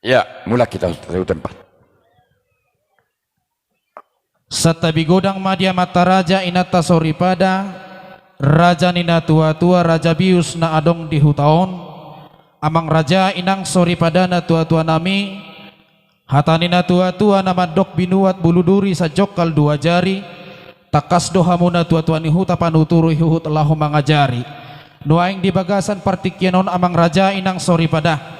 Ya, mula kita tahu tempat. Satabi godang madya mata raja inata sori pada raja nina tua-tua raja bius na adong di hutaon amang raja inang sori pada na tua-tua nami hatanina tua-tua nama dok binuat bulu duri sajokal dua jari takas dohamuna tua-tua ni huta panuturu huhut lahu mangajari nuaing di bagasan partikienon amang raja inang sori pada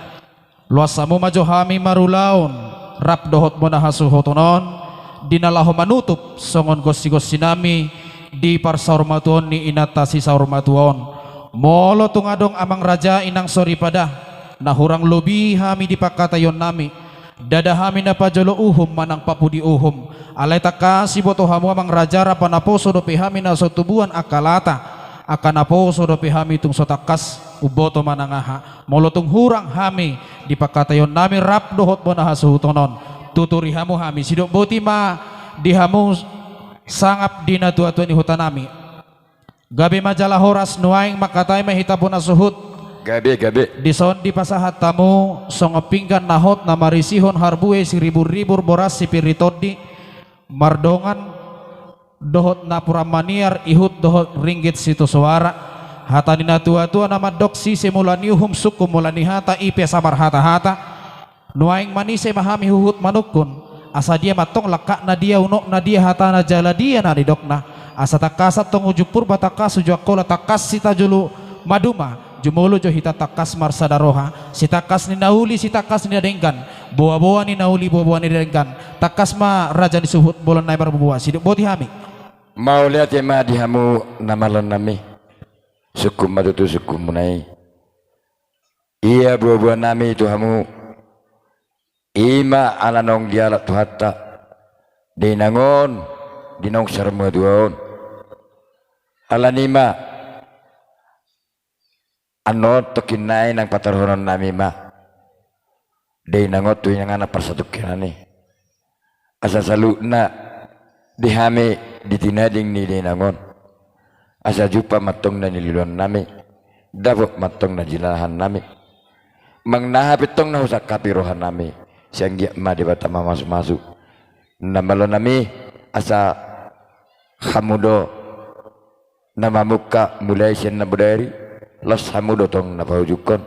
luasamu majohami marulaon rap dohot mo na hasuhotonon dinalaho manutup songon gosi-gosi nami di parsaurmatuon ni inatasi saurmatuon molo tungadong amang raja inang sori pada nahurang lobi hami di pakatayon nami dada hami na pajolo uhum manang papudi uhum alay takasi boto hamu amang raja rapanaposo dopi hami na sotubuan akalata akanaposo dopi hami tung sotakas uboto manangaha molo tung hurang hami di pakatayon nami rap dohot bonaha suhutonon tuturi hamu hami sidok boti ma di hamu sangap dina tua-tua ni hutanami gabi majalah horas nuaing makatay mahitapon na suhut Gabi di son di pasahat tamu songopinggan nahot na marisihon harbue si ribur-ribur boras si piritodi mardongan dohot na puramaniar ihut dohot ringgit situ suara hatanina tua-tua nama doksi simulaniuhum suku mulanihata ipe samar hata-hata nuaing manise mahami huhut manukun asa dia matong laka na dia unok na dia hata na jala dia na didokna asa takasat tong ujuk purba takas ujuakola takas sita julu maduma jumulu jo hita takas marsadaroha si takas ni nauli si takas ni dengkan boa-boa ni nauli boa-boa ni dengkan takas ma raja ni suhut bolon naik barbubuah siduk boti hami mau lihat ya ma di hamu namalon nami suku madutu suku munai iya buah-buah nami itu hamu ima alanong dialat tuhata dinangon dinong sarma duaon alanima anot tokinay ng patarhonon nami ma dinangot tuwing nga na persatukinan asa salu na dihami ditinading ni dinangon asa jupa matong na nililuan nami dapat matong na jinahan nami mangnahapitong na husak kapirohan nami siyang ma di bata masuk-masuk namalo nami asa hamudo namamuka mulai siyan na budari los hamudo tong napahujukon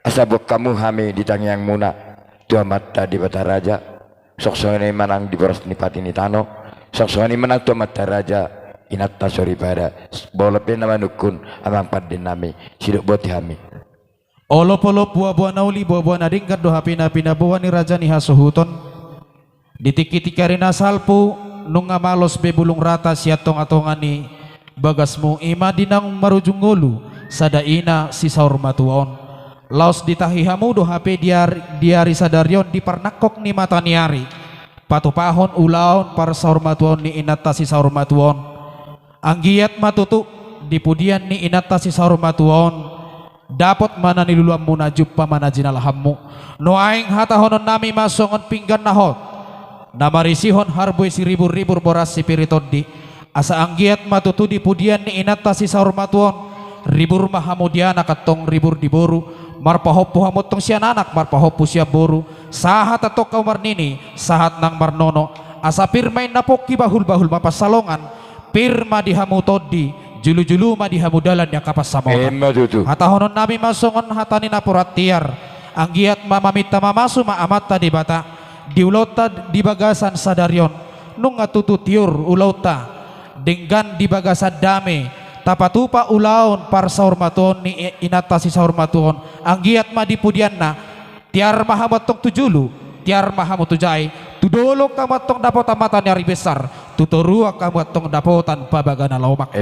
asa bok kamu hami ditangyang muna tua mata di bata raja soksoni manang di boros ni pati ni tano soksoni manang tua mata raja inatta sori pada bolopin namanukun amang padin nami sidok boti hami olop-olop buah-buah nauli buah-buah nadingkat doha pina-pina buah ni raja ni hasuhuton ditiki-tikari nasalpu nunga malos bebulung rata siatong atongan ni bagasmu ima dinang marujung ngulu sadaina si saurmatuon laos ditahihamu doha pe diari sadaryon di parnakok ni mataniari patupahon ulaon par saurmatuon ni inata si saurmatuon anggiat matutu dipudian ni inata si saurmatuon dapat mana niluluam muna juppa mana jinalhammu nuaing hatahonon nami masongon pinggan nahot namarisihon harboy si ribur-ribur boras si piritodi asa anggiat matutu di pudian ni inata si saurmatuon ribur mahamudiana katong ribur di boru marpahopu hamot tong siya nanak marpahopu siya boru sahat atok kaumar nini sahat nang marnono asa pirmain napoki bahul-bahul mapasalongan pirma di hamutodi julu-julu ma di hamudalan yang kapas samongan hatahonon nami masongon hatani napuratiar anggiat mamamita mamasu maamata di bata diulauta di bagasan sadaryon nunga tutu tiur ulauta denggan di bagasan dame tapatupa ulaon par saurmatuon ni inatasi saurmatuon anggiat ma di pudianna tiar mahamatong tujulu tiar mahamutujay tudolok kamatong dapat amatan nyari besar tuturua kamatong dapotan pabagana lomak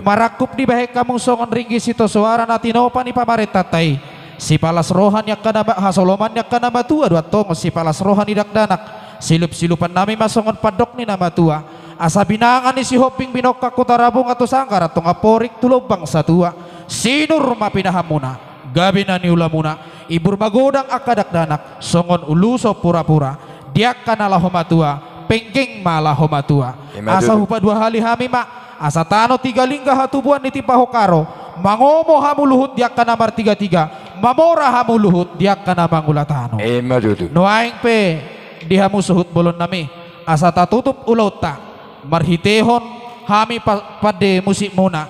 marakup di bahek kamung songon ringgi sito suara natinopa ni pamaritatay si palas rohan yak kanaba hasoloman yak kanaba tua dua tong si palas rohan idak danak silup-silupan nami masongon padok ni nama tua asa binangan ni si hoping binok kakutarabong atau sangkar atau ngaporik tulobang sa tua sinur mapinahamuna gabi na niulamuna ibur magodang akadak danak songon uluso pura-pura diak kanalahomatua pengking malahomatua asa hupa dua hali hami ma asa tano tiga lingga hatubuan ni tipahokaro mangomo hamuluhut diak kanamar tiga-tiga mamora hamu luhut dia kana mangulatano madudu no aing pe dihamu suhut bolon nami asa tatutup ulaut ta marhitehon hami pade musik muna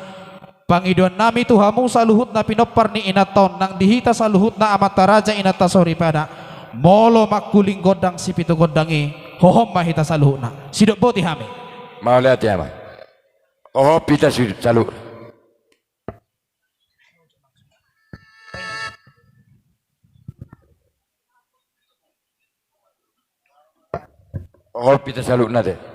pangiduan nami tu hamu saluhut na pinopar ni inaton nang dihita saluhut na amata raja inata sori pada molo makuling godang si pito godangi hohom mahita saluhut na sidok boti hami mau lihat ya mah oh pita salu oh pita salu nade